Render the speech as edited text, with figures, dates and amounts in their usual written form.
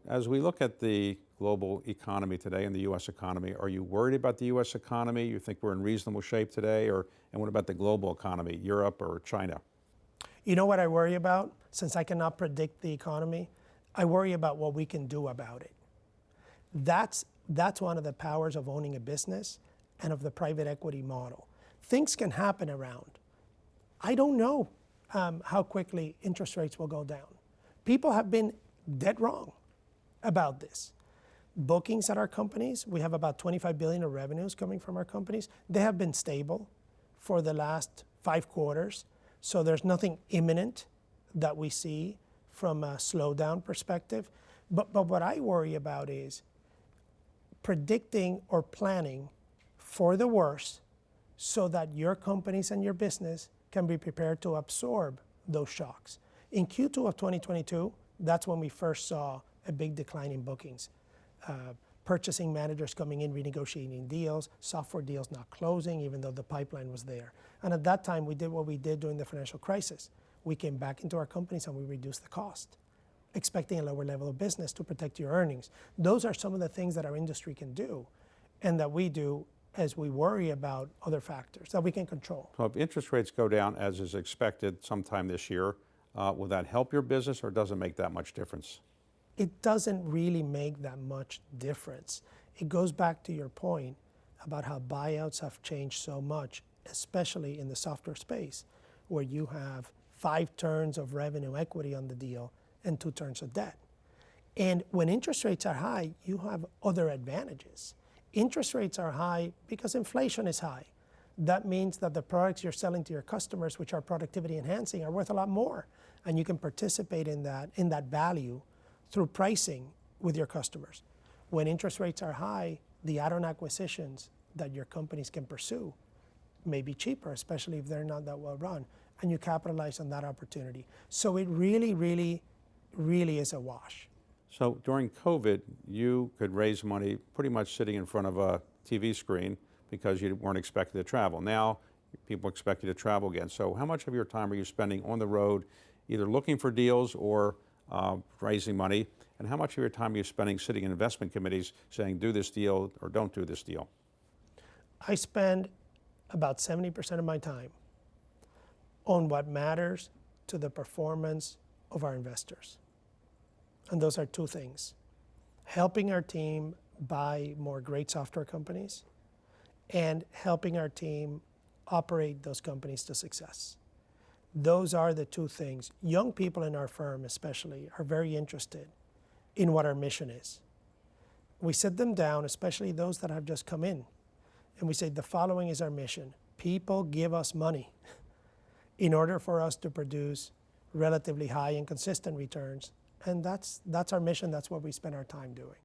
as we look at the global economy today and the U.S. economy, are you worried about the U.S. economy? You think we're in reasonable shape today? And what about the global economy, Europe or China? You know what I worry about? Since I cannot predict the economy, I worry about what we can do about it. That's one of the powers of owning a business and of the private equity model. Things can happen around. I don't know how quickly interest rates will go down. People have been dead wrong about this. Bookings at our companies, we have about 25 billion of revenues coming from our companies. They have been stable for the last 5 quarters. So there's nothing imminent that we see from a slowdown perspective. But what I worry about is predicting or planning for the worst so that your companies and your business can be prepared to absorb those shocks. In Q2 of 2022, that's when we first saw a big decline in bookings. Purchasing managers coming in, renegotiating deals, software deals not closing, even though the pipeline was there. And at that time, we did what we did during the financial crisis. We came back into our companies and we reduced the cost, expecting a lower level of business to protect your earnings. Those are some of the things that our industry can do and that we do as we worry about other factors that we can control. So if interest rates go down as is expected sometime this year, will that help your business or does it make that much difference? It doesn't really make that much difference. It goes back to your point about how buyouts have changed so much, especially in the software space, where you have 5 turns of revenue equity on the deal and 2 turns of debt. And when interest rates are high, you have other advantages. Interest rates are high because inflation is high. That means that the products you're selling to your customers, which are productivity enhancing, are worth a lot more. And you can participate in that value through pricing with your customers. When interest rates are high, the add-on acquisitions that your companies can pursue may be cheaper, especially if they're not that well run, and you capitalize on that opportunity. So it really, really, really is a wash. So during COVID, you could raise money pretty much sitting in front of a TV screen because you weren't expected to travel. Now, people expect you to travel again. So how much of your time are you spending on the road, either looking for deals or raising money, and how much of your time are you spending sitting in investment committees saying do this deal or don't do this deal? I spend about 70% of my time on what matters to the performance of our investors. And those are 2 things: helping our team buy more great software companies and helping our team operate those companies to success. Those are the 2 things. Young people in our firm especially are very interested in what our mission is. We sit them down, especially those that have just come in, and we say the following is our mission. People give us money in order for us to produce relatively high and consistent returns. And that's our mission. That's what we spend our time doing.